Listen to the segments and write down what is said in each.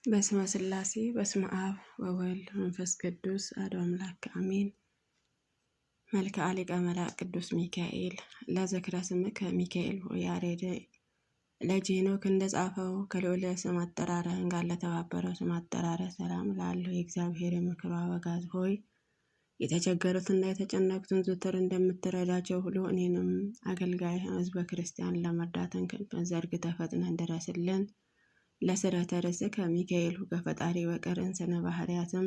በስመ ሥላሴ በስመ አብ ወወልድ መንፈስ ቅዱስ አሐዱ አምላክ አሜን። መልክአ ሊቀ መላእክት ቅዱስ ሚካኤል ለዝክረ ስምከ ሚካኤል ያሬድ ለጄኖክ እንደጻፈው ከልዑል ስም አጠራርህ ጋር ለተባበረው ስም አጠራርህ ሰላም ላለው የእግዚአብሔር የምክር አበጋዝ ሆይ የተቸገሩትና የተጨነቁትን ዘወትር እንደምትረዳቸው ሁሉ እኔንም አገልጋይ ሕዝበ ክርስቲያን ለመርዳትን ክንፍን ዘርግተህ ፈጥነህ ድረስልን። ለስረተ ርዕስህ ከሚካኤል ከፈጣሪ በቀር እንስነ ባህሪያትም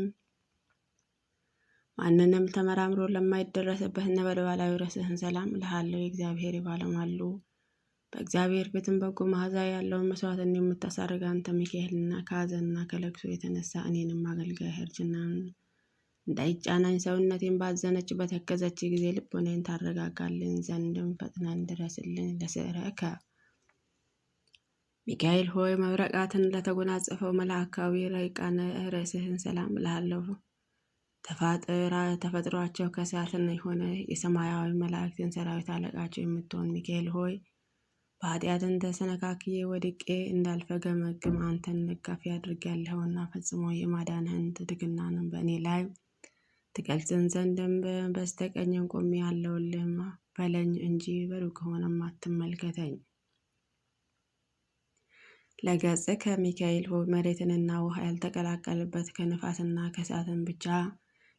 ማንንም ተመራምሮ ለማይደረስበት ነበልባላዊ ርዕስህን ሰላም እልሃለሁ። የእግዚአብሔር ባለሟሉ በእግዚአብሔር ፊትም በጎ መዓዛ ያለውን መስዋዕትን የምታሳርግ አንተ ሚካኤልና ከሐዘንና ከለቅሶ የተነሳ እኔንም አገልጋይ እርጅናን እንዳይጫናኝ ሰውነቴን ባዘነች በተከዘች ጊዜ ልቦናዬን ታረጋጋልን ዘንድም ፈጥነን ድረስልን። ለስረከ ሚካኤል ሆይ መብረቃትን ለተጎናጸፈው መልአካዊ ረቂቃነ ርዕስህን ሰላም እልሃለሁ። ተፈጥሯቸው ከእሳትን የሆነ የሰማያዊ መላእክትን ሰራዊት አለቃቸው የምትሆን ሚካኤል ሆይ በኃጢአትን ተሰነካክዬ ወድቄ እንዳልፈገመግም አንተን ነጋፊ አድርጌያለሁና ፈጽሞ የማዳንህን ትድግናንም በእኔ ላይ ትገልጽን ዘንድም በስተቀኝም ቆሜ ያለውልህም በለኝ እንጂ በሩቅ ሆነም አትመልከተኝ። ለገጽህ ከሚካኤል ሆይ መሬትንና ውሃ ያልተቀላቀለበት ከንፋስና ከእሳትን ብቻ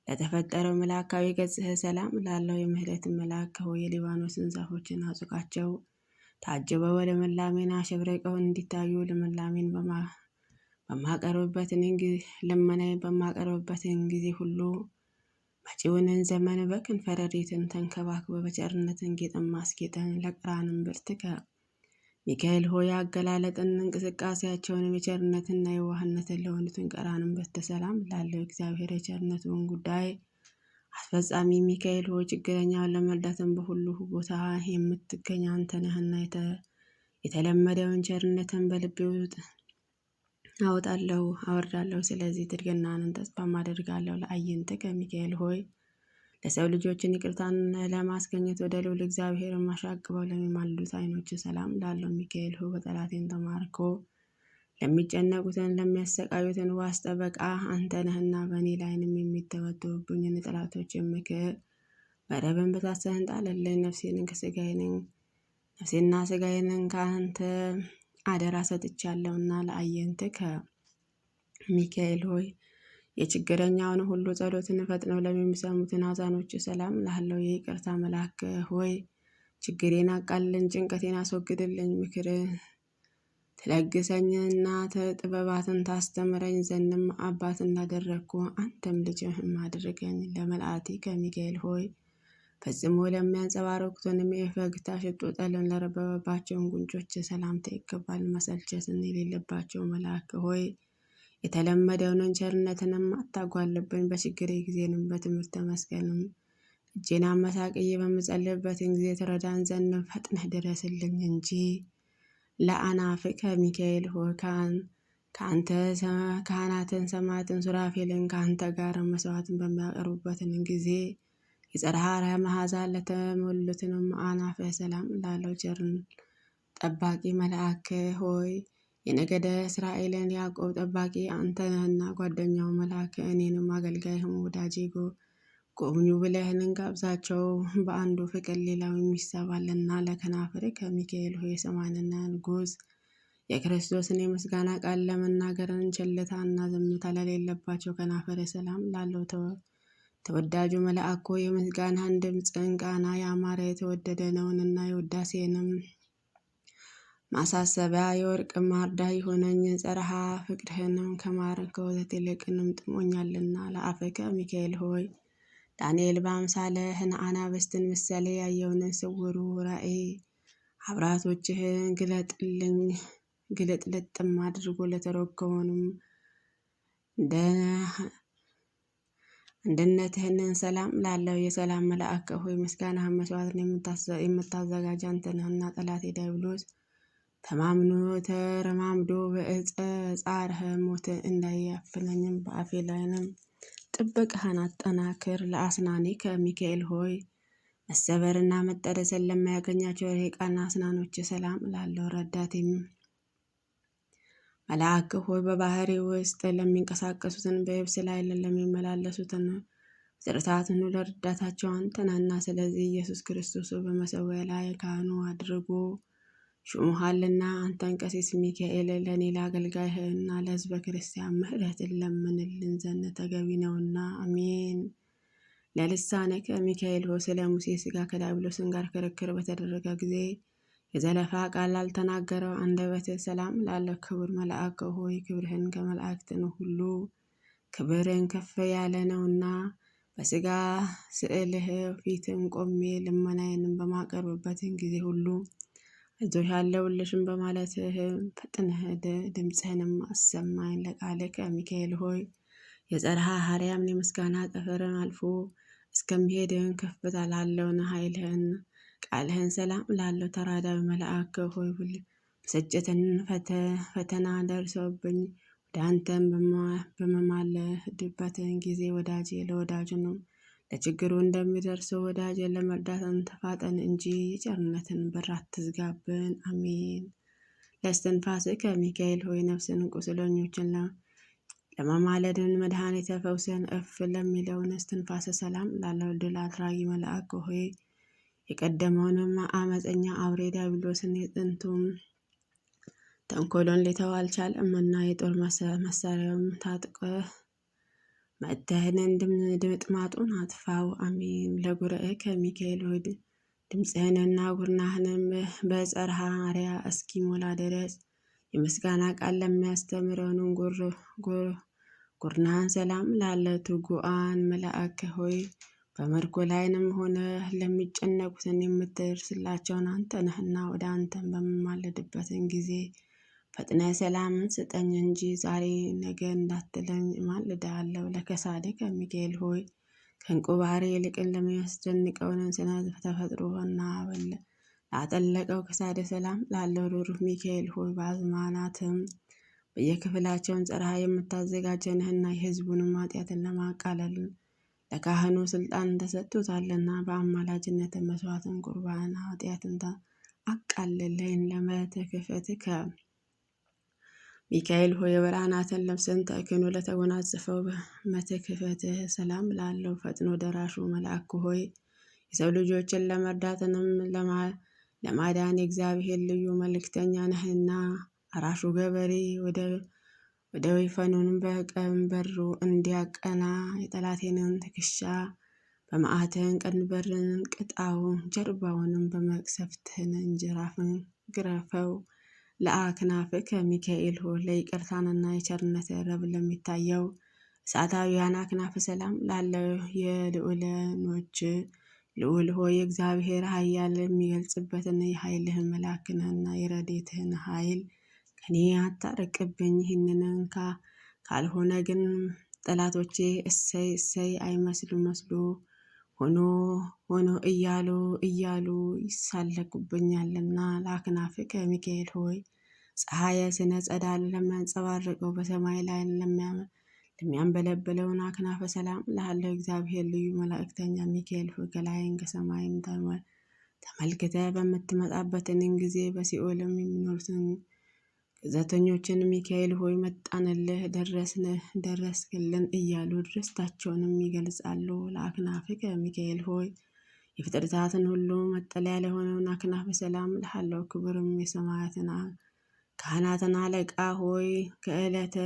ለተፈጠረው መልአካዊ ገጽህ ሰላም ላለው የምህረትን መልአክ ሆይ የሊባኖስን ዛፎችን አጽቃቸው ታጅበው ወደ መላሜን አሸብርቀው እንዲታዩ ልምላሜን በማቀርብበትን ጊዜ ሁሉ መጪውንን ዘመን በክንፈ ረድኤትን ተንከባክበ በቸርነትን ጌጥን ማስጌጥን ለቅራንም ብርትከ ሚካኤል ሆይ አገላለጥን እንቅስቃሴያቸውንም የቸርነትና የዋህነትን ለሆኑትን ቀራንም በስተሰላም ላለው እግዚአብሔር የቸርነቱን ጉዳይ አስፈጻሚ ሚካኤል ሆይ ችግረኛውን ለመርዳትን በሁሉ ቦታ የምትገኝ አንተ ነህና የተለመደውን ቸርነትን በልቤ ውስጥ አወርዳለሁ። ስለዚህ ትድግናንን ተስፋም አደርጋለሁ። ለአይንትከ ሚካኤል ሆይ ለሰው ልጆችን ይቅርታን ለማስገኘት ወደ ልዑል እግዚአብሔር ማሻቅበው ለሚማልዱት ዓይኖች ሰላም ላለው ሚካኤል ሆይ በጠላቴን ተማርኮ ለሚጨነቁትን ለሚያሰቃዩትን ዋስ ጠበቃ አንተ ነህና በእኔ ላይንም የሚተበተቡብኝን ጠላቶች ምክር መረብን በታሰህን ጣለልኝ። ነፍሴና ስጋዬንን ከአንተ አደራ ሰጥቻለሁና ለአየንትከ ሚካኤል ሆይ የችግረኛውን ሁሉ ጸሎትን ፈጥነው ለሚሰሙትን አዛኖች ሰላም ላለው የይቅርታ መልአክ ሆይ ችግሬን አቃልልን፣ ጭንቀቴን አስወግድልኝ፣ ምክር ትለግሰኝና ጥበባትን ታስተምረኝ ዘንድም አባት እንዳደረግኩ አንተም ልጅህም አድርገኝ። ለመልአቲ ከሚካኤል ሆይ ፈጽሞ ለሚያንጸባረቁትንም የፈገግታ ሽቶ ጠልን ለረበበባቸውን ጉንጮች ሰላምታ ይገባል። መሰልቸትን የሌለባቸው መልአክ ሆይ የተለመደውን ቸርነትንም አታጓልብኝ። በችግሬ ጊዜንም በትምህርተ መስቀልም እጄን አመሳቅዬ በምጸልይበትን ጊዜ ትረዳን ዘንድ ፈጥነህ ድረስልኝ እንጂ። ለአናፍከ ሚካኤል ሆይ ከአንተ ካህናትን ሰማዕትን ሱራፌልን ከአንተ ጋር መስዋዕትን በሚያቀርቡበትን ጊዜ የጽርሐ አርያም መዓዛ ለተሞሉትንም አናፍህ ሰላም ላለው ቸርን ጠባቂ መልአክ ሆይ የነገደ እስራኤልን ያዕቆብ ጠባቂ አንተ ነህና ጓደኛው መልአክ እኔንም አገልጋይህም ወዳጄ ጎብኙ ብለህንን ጋብዛቸው። በአንዱ ፍቅር ሌላው የሚሳባልና ለከናፍር ከሚካኤል ሆይ የሰማንና ንጉሥ የክርስቶስን የምስጋና ቃል ለመናገርን ቸልታና ዝምታ ለሌለባቸው ከናፈር ሰላም ላለው ተወዳጁ መልአክ ሆይ የምስጋናህን ድምፅን ቃና ያማረ የተወደደ ነውንና የውዳሴንም ማሳሰቢያ የወርቅ ማርዳ የሆነኝ ጸረሃ ፍቅርህንም ከማር ከወተት ይልቅንም ጥሞኛልና። ለአፈከ ሚካኤል ሆይ ዳንኤል በአምሳለ አናብስትን ምሳሌ ያየውን ስውሩ ራእይ አብራቶችህን ግለጥልጥም አድርጎ ለተረጎመንም አንድነትህንን ሰላም ላለው የሰላም መልአክ ሆይ ምስጋናህን መስዋዕትን የምታዘጋጅ አንተ ነህና ጠላቴ ዲያብሎስ ተረማምዶ በዕፀ ጻርህ ሞት እንዳያፍነኝም በአፌ ላይንም ጥበቃህን አጠናክር። ለአስናኔ ከሚካኤል ሆይ መሰበርና መጠረስን ለማያገኛቸው የቃና አስናኖች ሰላም ላለው ረዳቴም መልአክ ሆይ በባህሪ ውስጥ ለሚንቀሳቀሱትን በየብስ ላይ ለሚመላለሱትን ፍጥረታትን ሁሉ ረዳታቸው አንተ ነህና፣ ስለዚህ ኢየሱስ ክርስቶስ በመሠዊያ ላይ ካህኑ አድርጎ ሹሞሃልና አንተን ቀሲስ ሚካኤል ለእኔ ለአገልጋይህና ለሕዝበ ክርስቲያን ምሕረትን ለምንልን ዘንድ ተገቢ ነውና፣ አሜን። ለልሳነከ ሚካኤል ሆይ ስለ ሙሴ ሥጋ ከዲያብሎስን ጋር ክርክር በተደረገ ጊዜ የዘለፋ ቃል ላልተናገረው አንደበትህ ሰላም ላለው ክቡር መልአክ ሆይ ክብርህን ከመላእክትን ሁሉ ክብርን ከፍ ያለ ነውና በሥጋ ስዕልህ ፊትን ቆሜ ልመናዬንም በማቀርብበትን ጊዜ ሁሉ አይዞሽ አለሁልሽም በማለትህ ፈጥነህ ድምፅህንም አሰማኝ። ለቃልከ ሚካኤል ሆይ የጸርሃ ሀርያም የምስጋና ጠፈርን አልፎ እስከሚሄድን ከፍታ ላለውን ኃይልህን ቃልህን ሰላም ላለው ተራዳዊ መልአክ ሆይ ብስጭትን ፈተና ደርሰውብኝ ወደ አንተም በመማለድበትን ጊዜ ወዳጄ ለወዳጁ ነው ለችግሩ እንደሚደርሰው ወዳጅን ለመርዳትን ተፋጠን እንጂ የቸርነትን በር አትዝጋብን። አሜን። ለእስትንፋስከ ሚካኤል ሆይ ነፍስን ቁስለኞችን ለማማለድን መድኃኒተ ፈውስን እፍ ለሚለውን እስትንፋሰ ሰላም ላለው ድል አድራጊ መልአክ ሆይ የቀደመውንም አመፀኛ አውሬ ዲያብሎስን የጥንቱም ተንኮሎን ሊተው አልቻለምና የጦር መሳሪያውም ታጥቀ መጥተህን ድምጥማጡን አጥፋው። አሜን። ለጉርኤከ ሚካኤል ሆይ ድምፅህንና ጉርናህንም በጸርሃ አርያ እስኪሞላ ድረስ የምስጋና ቃል ለሚያስተምረውን ጉርናህን ሰላም ላለ ትጉአን መልአክ ሆይ በምርኮ ላይንም ሆነ ለሚጨነቁትን የምትደርስላቸውን አንተ ነህና ወደ አንተን በምማለድበትን ጊዜ ፈጥነ ሰላምን ስጠኝ እንጂ ዛሬ ነገ እንዳትለኝ እማልድሃለሁ። ለከሳድከ ሚካኤል ሆይ ከዕንቁ ባህሪ ይልቅን ለሚያስደንቀውን ስነ ተፈጥሮና ላጠለቀው ከሳደ ሰላም ላለው ሩሩህ ሚካኤል ሆይ በአዝማናትም በየክፍላቸውን ጽርሐ የምታዘጋጀንህና የሕዝቡንም ኃጢአትን ለማቃለል ለካህኑ ስልጣን ተሰጥቶታልና በአማላጅነት መስዋዕትን ቁርባን ኃጢአትን አቃልለኝ። ለመተክፈትከ ሚካኤል ሆይ የብርሃናትን ልብስን ተክህኖ ለተጎናጸፈው መተክፈትህ ሰላም ላለው ፈጥኖ ደራሹ መልአክ ሆይ የሰው ልጆችን ለመርዳትንም ለማዳን የእግዚአብሔር ልዩ መልእክተኛ ነህና አራሹ ገበሬ ወደ ወይፈኑንም በቀንበሩ እንዲያቀና የጠላቴንን ትከሻ በመዓትህን ቀንበርን ቅጣው፣ ጀርባውንም በመቅሰፍትህን ጅራፍን ግረፈው። ለአክናፍከ ሚካኤል ሆይ ለይቅርታንና የቸርነት ረብ ለሚታየው እሳታዊያን አክናፍ ሰላም ላለው የልዑላኖች ልዑል ሆይ የእግዚአብሔር ኃያል የሚገልጽበትን የኃይልህን መላክንህና የረዴትህን ኃይል ከኔ አታርቅብኝ። ይህንን ካልሆነ ግን ጠላቶቼ እሰይ እሰይ አይመስሉ መስሎ ሆኖ እያሉ ይሳለቁብኛልና። ለአክናፍከ ሚካኤል ሆይ ፀሐየ ስነ ጸዳል ለሚያንጸባርቀው በሰማይ ላይ ለሚያንበለብለውን አክናፈ ሰላም ላለው እግዚአብሔር ልዩ መላእክተኛ ሚካኤል ሆይ ከላይን ከሰማይም ተመልክተ በምትመጣበትን ጊዜ በሲኦልም የሚኖሩትን ግዘተኞችን ሚካኤል ሆይ መጣንልህ ደረስክልን እያሉ ደስታቸውንም ይገልጻሉ። ለአክናፍከ ሚካኤል ሆይ የፍጥረታትን ሁሉ መጠለያ ለሆነውን አክናፈ ሰላም ላለው ክብርም የሰማያትን ካህናትን አለቃ ሆይ ከዕለተ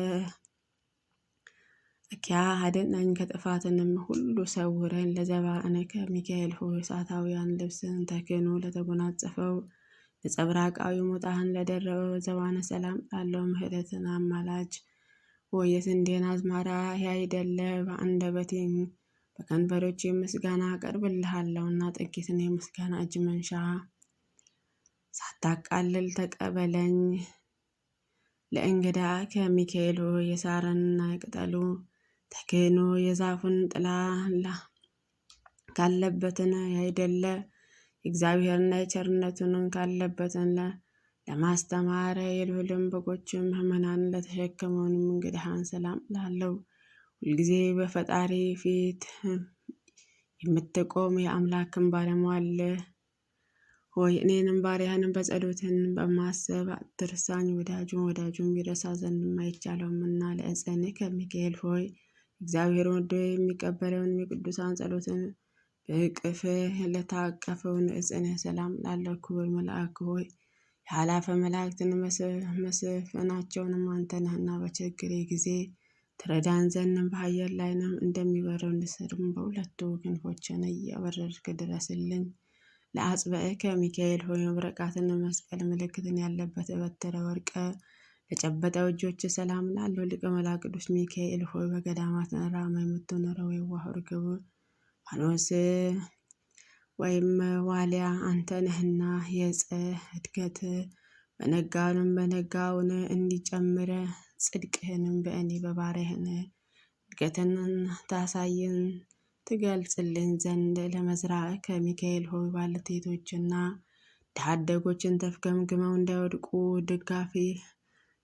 እኪያ አድነኝ ከጥፋትንም ሁሉ ሰውረን። ለዘባእነከ ሚካኤል ሆይ እሳታውያን ልብስን ተክህኖ ለተጎናጸፈው ነጸብራቃዊ ሞጣህን ለደረበው ዘባነ ሰላም ላለው ምሕረትን አማላጅ ሆይ የስንዴን አዝመራ ያይደለ በአንደበቴም በከንፈሮች ምስጋና አቀርብልሃለሁና ጥቂትን የምስጋና እጅ መንሻ ሳታቃልል ተቀበለኝ። ለእንግዳ ከሚካኤል ሆይ የሳርንና የቅጠሉ ተክህኖ የዛፉን ጥላ ካለበትን ያይደለ እግዚአብሔርና የቸርነቱን ካለበትን ለማስተማር የልዑልም በጎችም ምዕመናን ለተሸከመውንም እንግዳህን ሰላም ላለው ሁልጊዜ በፈጣሪ ፊት የምትቆም የአምላክን ባለሟል ሆይ እኔንም ባሪያህንም በጸሎትን በማሰብ አትርሳኝ። ወዳጁን ቢረሳ ዘንድ አይቻለውምና ለእፀንከ ሚካኤል ሆይ እግዚአብሔር ወዶ የሚቀበለውን የቅዱሳን ጸሎትን በእቅፍህ ለታቀፈውን እጽንህ ሰላም ላለው ክቡር መልአክ ሆይ የኃላፈ መላእክትን መስፍናቸውንም አንተ ነህና በችግሬ ጊዜ ትረዳን ዘንድ በአየር ላይንም እንደሚበረው ንስርም በሁለቱ ክንፎችን እያበረርክ ድረስልኝ። ለአጽብዕከ ሚካኤል ሆይ መብረቃትን መስቀል ምልክትን ያለበት በትረ ወርቅ ለጨበጠው እጆች ሰላም ላለው ሊቀ መላእክት ቅዱስ ሚካኤል ሆይ በገዳማት ራማ የምትኖረው የዋህ ርግብ ፋኖስ ወይም ዋሊያ አንተ ነህና የዕፀ እድገት በነጋውን እንዲጨምረ ጽድቅህንም በእኔ በባሪያህን እድገትን ታሳይን ትገልጽልን ዘንድ ለመዝራዕከ ሚካኤል ሆይ ባልቴቶችና ድሃ አደጎችን ተፍገምግመው እንዳይወድቁ ድጋፊ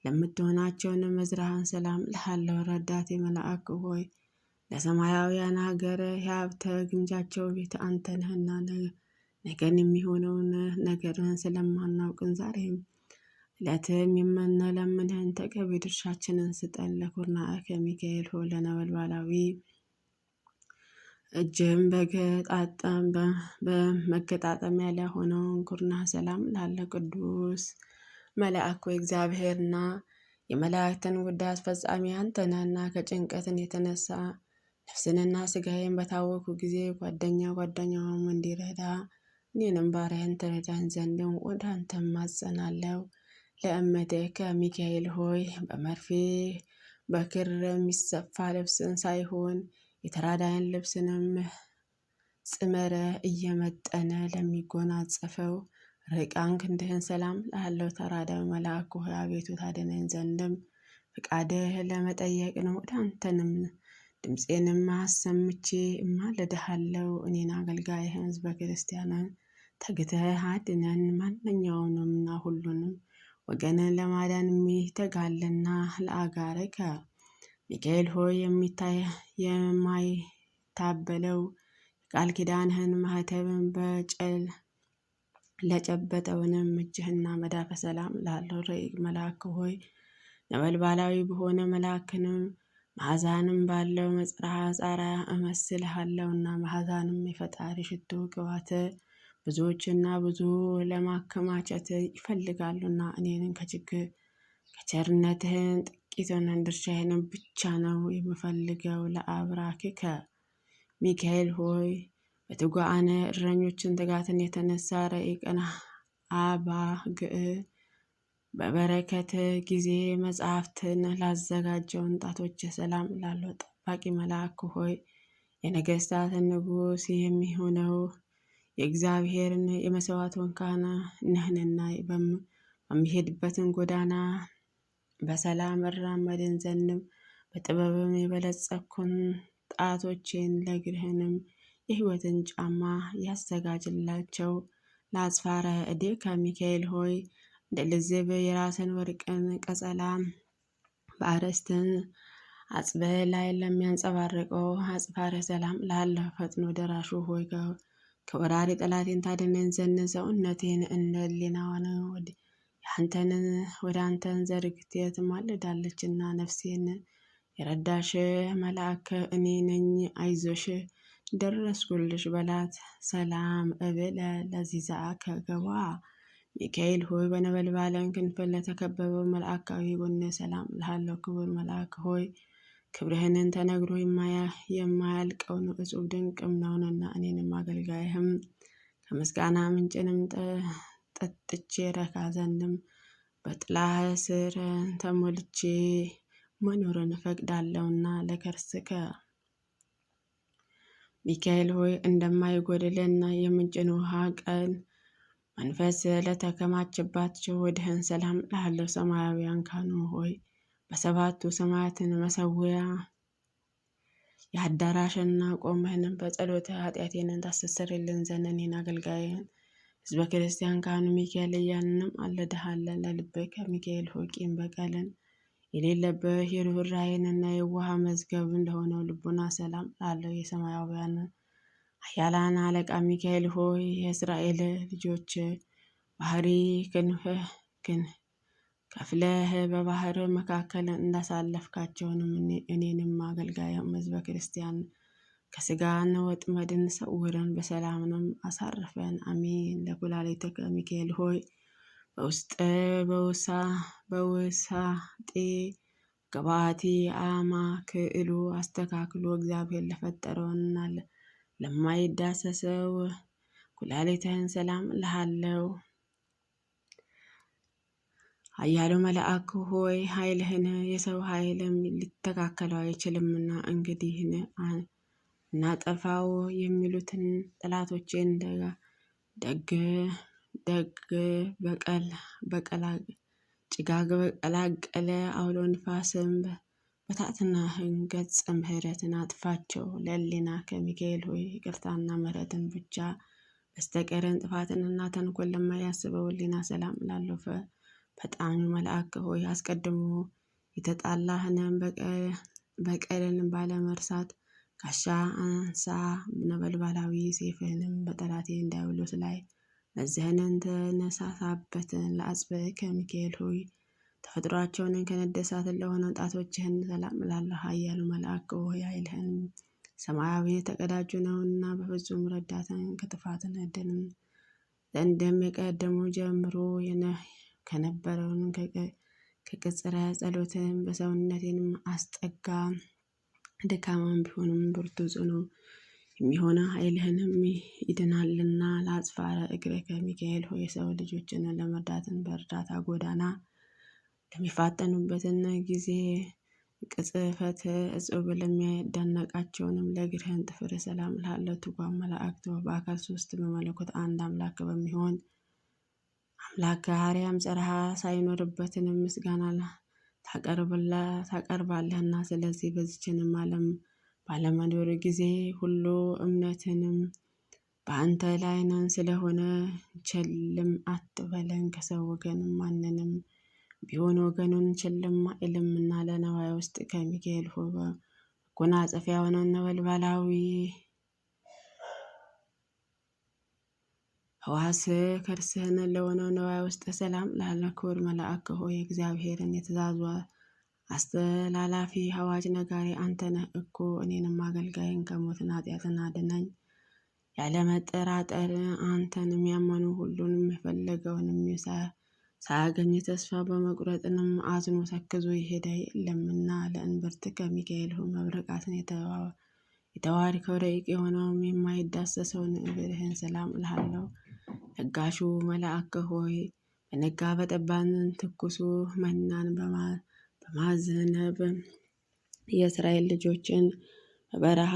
ለምትሆናቸውን መዝራህን ሰላም እልሃለሁ። ረዳቴ መልአክ ሆይ ለሰማያውያን ሀገር የሀብተ ግምጃቸው ቤት አንተ ነህና ነገን የሚሆነውን ነገርን ስለማናውቅን ዛሬም ዕለትም የምንለምንህን ተገቢ ድርሻችንን ስጠን። ለኩርናዕከ ሚካኤል ሆይ ለነበልባላዊ እጅህም በመገጣጠሚያ ላይ ሆነውን ኩርና ሰላም ላለ ቅዱስ መልአክ ሆይ እግዚአብሔርና የመላእክትን ጉዳይ አስፈጻሚ አንተ ነህና ከጭንቀትን የተነሳ ነፍስንና ስጋዬን በታወኩ ጊዜ ጓደኛውም እንዲረዳ እኔንም ባሪያህን ትረዳኝ ዘንድ ወደ አንተ እማጸናለሁ። ለእመትከ ሚካኤል ሆይ በመርፌ በክር የሚሰፋ ልብስን ሳይሆን የተራዳይን ልብስንም ጽመረ እየመጠነ ለሚጎናጸፈው ርቃን ክንድህን ሰላም ላለው ተራዳዊ መልአክ ሆይ አቤቱ ታድነኝ ዘንድም ፍቃድህ ለመጠየቅ ነው። ወደ አንተንም ድምፄንም አሰምቼ እማልድሃለሁ። እኔን አገልጋይህን ሕዝበ ክርስቲያንን ተግተህ አድነን። ማንኛውንምና ሁሉንም ወገንን ለማዳን የሚተጋልና ለአጋርከ ሚካኤል ሆይ የማይታበለው የቃል ኪዳንህን ማህተብን ለጨበጠውንም እጅህና መዳፈ ሰላም ላለው ረቂቅ መልአክ ሆይ ነበልባላዊ በሆነ መልአክንም መዓዛንም ባለው መጽርሐ ጻራ እመስልሃለሁና መዓዛንም የፈጣሪ ሽቱ ቅባት ብዙዎችና ብዙ ለማከማቸት ይፈልጋሉና እኔንን ከቸርነትህን ጥቂቱን ድርሻዬንም ብቻ ነው የምፈልገው። ለአብራክከ ሚካኤል ሆይ በትጉዓነ እረኞችን ትጋትን የተነሳ ረቂቅን አባግዕ በበረከት ጊዜ መጽሐፍትን ላዘጋጀውን ጣቶች ሰላም ላለው ጠባቂ መልአክ ሆይ የነገስታትን ንጉሥ የሚሆነው የእግዚአብሔርን የመስዋዕት ወንካና ነህንና በሚሄድበትን ጎዳና በሰላም እራመድን ዘንድም በጥበብም የበለጸኩን ጣቶቼን ለእግርህንም የሕይወትን ጫማ ያዘጋጅላቸው። ለአጽፋረ እዴከ ሚካኤል ሆይ እንደ ልዝብ የራስን ወርቅን ቀጸላ በአረስትን አጽበ ላይ ለሚያንጸባርቀው አጽፋረ ሰላም ላለው ፈጥኖ ደራሹ ሆይ ከወራሪ ጠላቴን ታድነኝ ዘንድ ሰውነቴን እንደ ሊናዋን ወደ አንተን ዘርግት ትማልዳለችና ነፍሴን የረዳሽ መልአክ እኔ ነኝ አይዞሽ ደረስኩልሽ በላት። ሰላም እብል ለዚዛ ከገባ ሚካኤል ሆይ በነበልባለን ክንፍ ለተከበበው መልአካዊ ጎነ ሰላም ላለው ክቡር መልአክ ሆይ ክብርህንን ተነግሮ የማያልቀውን እጹብ ድንቅም ነውንና እኔንም አገልጋይህም ከምስጋና ምንጭንም ጠጥቼ ረካ ዘንድም በጥላህ ስር ተሞልቼ መኖርን እፈቅዳለሁና ለከርስከ ሚካኤል ሆይ እንደማይጎድልና የምንጭን ውሃ ቀን መንፈስ ለተከማችባቸው ወድህን ሰላም ላለው ሰማያዊያን ካህኑ ሆይ በሰባቱ ሰማያትን መሰዊያ የአዳራሽና ቆምህንም በጸሎተ ኃጢአቴንን ታስተሰርይልን ዘንድ እኔን አገልጋይህን ሕዝበ ክርስቲያን ካህኑ ሚካኤል እያንንም አለድሃለን። ለልብከ ሚካኤል ሆይ ቂም በቀልን የሌለበት የርኅራኄንና የዋህ መዝገብ እንደሆነው ልቡና ሰላም ላለው የሰማያውያን ኃያላን አለቃ ሚካኤል ሆይ የእስራኤል ልጆች ባህሪ ክንፍህን ከፍለህ በባህር መካከል እንዳሳለፍካቸውንም እኔንም አገልጋይም ሕዝበ ክርስቲያን ከሥጋን ወጥመድን ሰውረን በሰላምንም አሳርፈን አሜን። ለኩላሊትከ ሚካኤል ሆይ በውሳጤ ገባቲ አማ ክእሉ አስተካክሎ እግዚአብሔር ለፈጠረውና ለማይዳሰሰው ኩላሊትህን ሰላም እልሃለሁ። ኃያሉ መልአክ ሆይ ኃይልህን የሰው ኃይልም ሊተካከለው አይችልምና እንግዲህን እናጠፋው የሚሉትን ጠላቶቼን ጭጋግ በቀላቀለ አውሎ ንፋስም በታትናህን ገጸ ምሕረትን አጥፋቸው። ለሕሊና ከሚካኤል ሆይ ይቅርታና ምሕረትን ብቻ በስተቀርን ጥፋትንና ተንኮል ለማያስበው ሕሊና ሰላም ላለፈ ፈጣኑ መልአክ ሆይ አስቀድሞ የተጣላህንም በቀልን ባለመርሳት ጋሻ አንሳ ነበልባላዊ ሰይፍህንም በጠላቴ ዲያብሎስ ላይ መዝህንን ተነሳሳበትን ለአጽብዕከ ሚካኤል ሆይ ተፈጥሯቸውን ከነደሳት ለሆነ ጣቶችህን ሰላም እላለሁ። ኃያሉ መልአክ ሆይ ኃይልህን ሰማያዊ የተቀዳጁ ነውና በፍጹም ረዳትን ከጥፋትን ድንም ዘንድም የቀደሙ ጀምሮ ከነበረውን ከቅጽረ ጸሎትን በሰውነቴንም አስጠጋ። ደካማም ቢሆንም ብርቱ ጽኑ የሚሆነ ኃይልህንም ይድናልና። ለአጽፋረ እግርከ ሚካኤል ሆይ የሰው ልጆችን ለመርዳትን በእርዳታ ጎዳና ለሚፋጠኑበትን ጊዜ ቅጽፈት እጹብ ለሚያዳነቃቸውንም ለእግርህን ጥፍር ሰላም እልሃለሁ። ትጓም መላእክት በአካል ሶስት በመለኮት አንድ አምላክ በሚሆን አምላክ አርያም ጽርሐ ሳይኖርበትንም ምስጋና ታቀርባለህና። ስለዚህ በዚችንም ዓለም ባለመኖር ጊዜ ሁሉ እምነትንም በአንተ ላይ ነን ስለሆነ ቸልም አትበለን። ከሰው ወገንም ማንንም ቢሆን ወገኑን ቸልም አይልምና። ለነዋይ ውስጥ ከሚካኤል ሆይ መጎናጸፊያ ሆነው ነበልባላዊ ሕዋስ ከርስህን ለሆነው ነዋይ ውስጥ ሰላም ላለ ክቡር መልአክ ሆይ እግዚአብሔርን የትእዛዙ አስተላላፊ አዋጅ ነጋሪ አንተ ነህ እኮ። እኔንም አገልጋይን ከሞትን ኃጢአትን አድነኝ። ያለመጠራጠር አንተን የሚያመኑ ሁሉንም የፈለገውንም ሳያገኝ ተስፋ በመቁረጥንም አዝኖ ተክዞ ይሄዳ የለምና። ለእንብርት ከሚካኤል ሆይ መብረቃትን የተዋድከው ረቂቅ የሆነውም የማይዳሰሰውን እግርህን ሰላም እልሃለሁ። ለጋሹ መልአክ ሆይ በነጋ በጠባን ትኩሱ መናን በማዝነብ የእስራኤል ልጆችን በበረሃ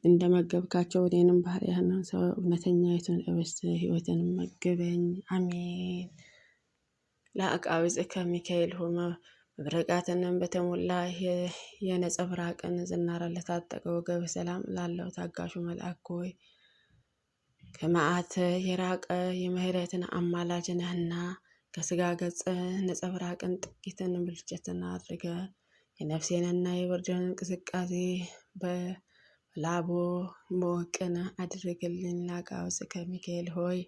እንደመገብካቸው እኔንም ባሪያህን ሰው እውነተኛይቱን ኅብስት ሕይወትን መግበኝ አሜን። ለአቃዊጽከ ሚካኤል ሆይ መብረቃትንም በተሞላ የነጸብራቅን ዝናር ለታጠቀ ወገብህ ሰላም ላለው ታጋሹ መልአክ ሆይ ከመዓት የራቀ የምህረትን አማላጅ ነህና ከሥጋ ገጽ ነጸብራቅን ጥቂትን ብልጭትን አድርገ የነፍሴንና የብርድን እንቅስቃሴ በላቦ መወቅን አድርግልኝ። ለአቃዊጽከ ሚካኤል ሆይ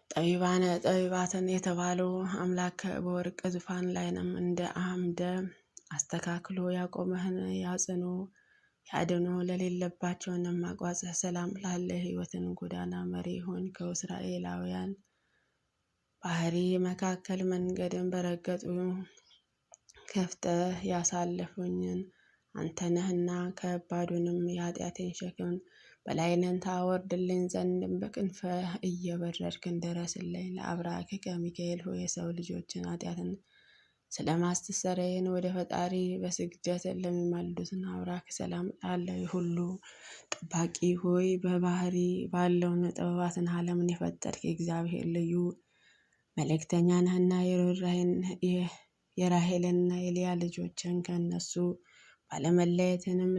ጠቢባትን የተባሉ አምላክ በወርቅ ዙፋን ላይንም እንደ አምደ አስተካክሎ ያቆመህን ያጽኑ ያድኑ ለሌለባቸውንም አቋጽህ ሰላም ላለ ሕይወትን ጎዳና መሪ ሆን ከእስራኤላውያን ባህሪ መካከል መንገድን በረገጡ ከፍተህ ያሳለፉኝን አንተ ነህና ከባዱንም የኃጢአቴን ሸክም በላይነን ታወርድልኝ ዘንድም በክንፈ እየበረርክ ድረስልኝ። ለአብራክከ ሚካኤል ሆይ የሰው ልጆችን ኃጢአትን ስለማስተሰረይን ወደ ፈጣሪ በስግደት ለሚማልዱትን አብራክ ሰላም ላለው ሁሉ ጠባቂ ሆይ በባህሪ ባለውን ጥበባትን ዓለምን የፈጠርክ የእግዚአብሔር ልዩ መልእክተኛ ነህና የራሔልና የልያ ልጆችን ከእነሱ ባለመለየትንም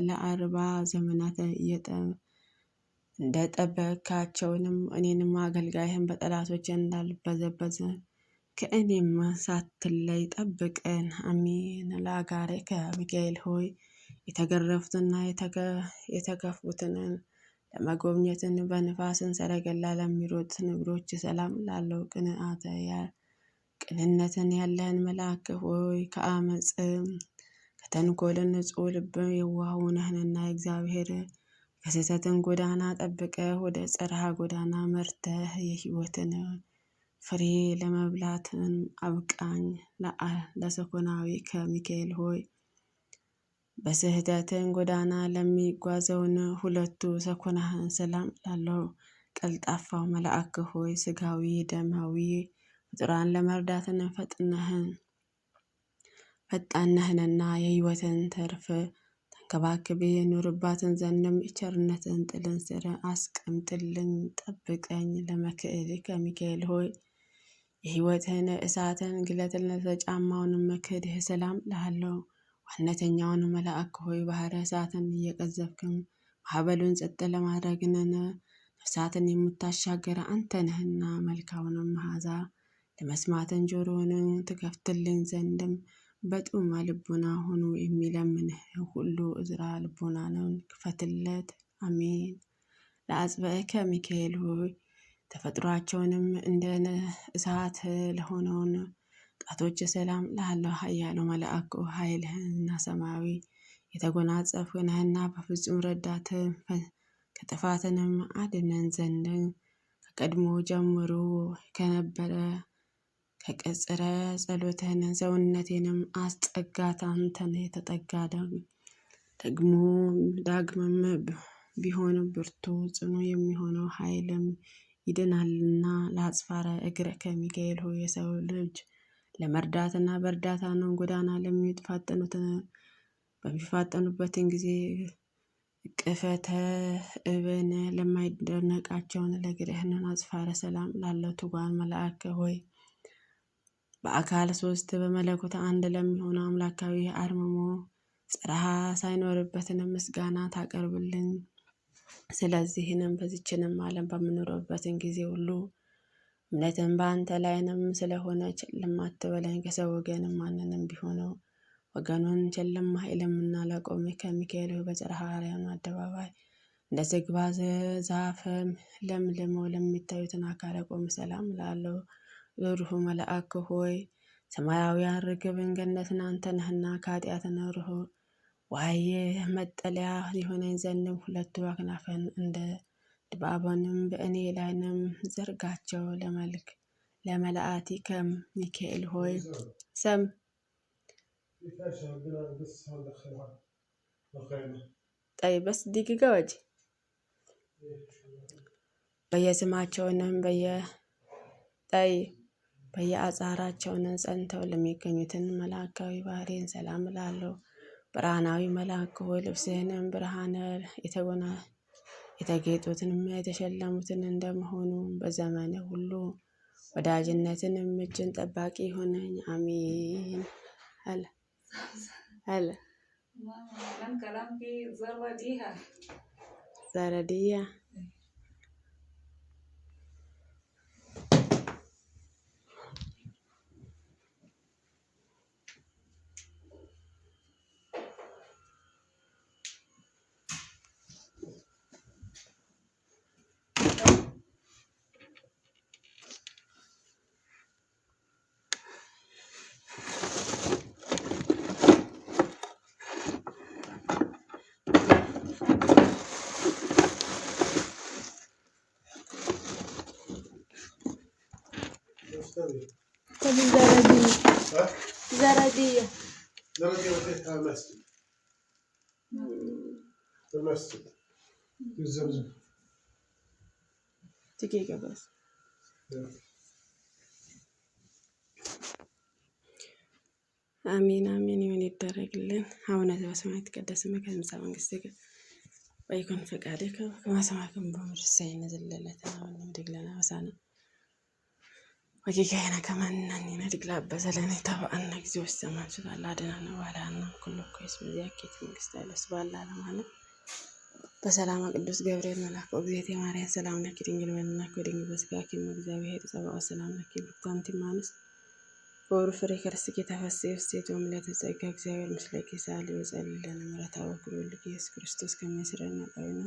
ለ40 ዘመናት እንደጠበካቸውንም እኔንም አገልጋይህን በጠላቶች እንዳልበዘበዝ ከእኔም ሳትለይ ጠብቀን አሜን። ለአጋርከ ሚካኤል ሆይ የተገረፉትና የተከፉትን ለመጎብኘትን በንፋስን ሰረገላ ለሚሮጡትን እግሮች ሰላም ላለው ቅንነትን ያለህን መልአክ ሆይ ከአመፅም ከተንኮልን ንጹሕ ልብ የዋህ ነህንና እግዚአብሔር ከስህተትን ጎዳና ጠብቀህ ወደ ጽርሐ ጎዳና መርተህ የሕይወትን ፍሬ ለመብላትን አብቃኝ። ለሰኮናዊ ከሚካኤል ሆይ በስህተትን ጎዳና ለሚጓዘውን ሁለቱ ሰኮናህን ሰላም ላለው ቀልጣፋው መልአክ ሆይ ስጋዊ ደማዊ ፍጡራን ለመርዳትን ፈጣነህንና የሕይወትን ተርፍ ተንከባክቤ ኑርባትን ዘንድም የቸርነትን ጥልን ስር አስቀምጥልኝ ጠብቀኝ። ለመክዕድ ከሚካኤል ሆይ የሕይወትን እሳትን ግለትን ለተጫማውን መክድህ ሰላም ላለው ዋነተኛውን መልአክ ሆይ ባህረ እሳትን እየቀዘፍክም ማዕበሉን ጸጥ ለማድረግንን ነፍሳትን የምታሻገር አንተ ነህና መልካሙንም መዓዛ ለመስማትን ጆሮውን ትከፍትልኝ ዘንድም በጡመ ልቡና ሆኖ የሚለምንህ ሁሉ እዝራ ልቡናውን ክፈትለት። አሜን። ለአጽብዕከ ሚካኤል ሆይ ተፈጥሯቸውንም እንደ እሳት ለሆነውን ጣቶች ሰላም ላለው ኃያሉ መልአክ ኃይልህና ሰማያዊ የተጎናጸፍክ ነህና በፍጹም ረዳት ከጥፋትንም አድነን ዘንድ ከቀድሞ ጀምሮ ከነበረ ከቀጽረ ጸሎትህን ሰውነቴንም አስጠጋት። አንተን የተጠጋ ደግሞ ዳግመም ቢሆን ብርቱ ጽኑ የሚሆነው ኃይልም ይድናልና። ለአጽፋረ እግረ ከሚካኤል ሆይ የሰው ልጅ ለመርዳትና በእርዳታን ጎዳና በሚፋጠኑበትን ጊዜ ቅፈተ እብን ለማይደነቃቸውን ለእግርህንን አጽፋረ ሰላም ላለው ትጓን መልአክ ሆይ በአካል ሶስት በመለኮት አንድ ለሚሆነው አምላካዊ አርምሞ ጽርሐ ሳይኖርበትን ምስጋና ታቀርብልን። ስለዚህንም በዚችንም ዓለም በምኖርበትን ጊዜ ሁሉ እምነትን በአንተ ላይንም ስለሆነ ቸልም አትበለኝ። ከሰው ወገንም ማንንም ቢሆነው ወገኑን ቸልም አይልምና ለቆመ ከሚካኤል በጽርሐ አርያም አደባባይ እንደ ዝግባ ዛፍም ለምልመው ለሚታዩትን አካለ ቆም ሰላም ላለው ርሁ መልአክ ሆይ ሰማያዊያን ርግብን ገነትን አንተ ነህና ከኃጢአትን ርሆ ዋየ መጠለያ ሊሆነኝ ዘንድም ሁለቱ አክናፈን እንደ ድባባንም በእኔ ላይንም ዘርጋቸው። ለመላእክት ሚካኤል ሆይ ሰም ጠይ በስ ዲግጋ ወጅ በየስማቸውንም በየአጻራቸውን ጸንተው ለሚገኙትን መላእካዊ ባህሬን ሰላም ላለው ብርሃናዊ መልአክ ሆይ ልብስህንም ብርሃነ የተጌጡትንም የተሸለሙትን እንደመሆኑ በዘመን ሁሉ ወዳጅነትንም እጅን ጠባቂ ሆነኝ። አሜን። አለ ዘረድያ زردية المسجد الزمزم دقيقة بس. አሜን አሜን ይሁን ይደረግልን። አቡነ ዘበሰማያት ይትቀደስ ስምከ ትምጻእ መንግሥትከ ወይኩን ፈቃድከ በከመ በሰማይ በምድር ሲሳየነ ዘለለዕለትነ ሀበነ ኅድግ ለነ አበሳነ ወጌጋየነ ከመ ንሕነኒ ንኅድግ ለአበሰለነ ኢታብአነ እግዚኦ ውስተ መንሱት አድኅነነ ወባልሐነ ኩሉ እኩይ በዚአኬት መንግሥት ኃይለ ስብሐት ለዓለመ ዓለም። በሰላም ቅዱስ ገብርኤል መልአክ ወእግዝእትየ ማርያም ሰላም ለኪ ድንግል በድንግልናኪ ወድንግል በሥጋኪ እም እግዚአብሔር ጸባኦት ሰላም ለኪ ብሩክት አንቲ እምአንስት ወሩ ፍሬ ከርስኪ ተፈሥሒ ፍሥሕት ወምልዕተ ጸጋ እግዚአብሔር ምስለኪ ሳሊ ወጸልይ ለነ ምሕረተ ወክብር ወልድኪ ኢየሱስ ክርስቶስ ከመ ይስረይ ኃጣውኢነ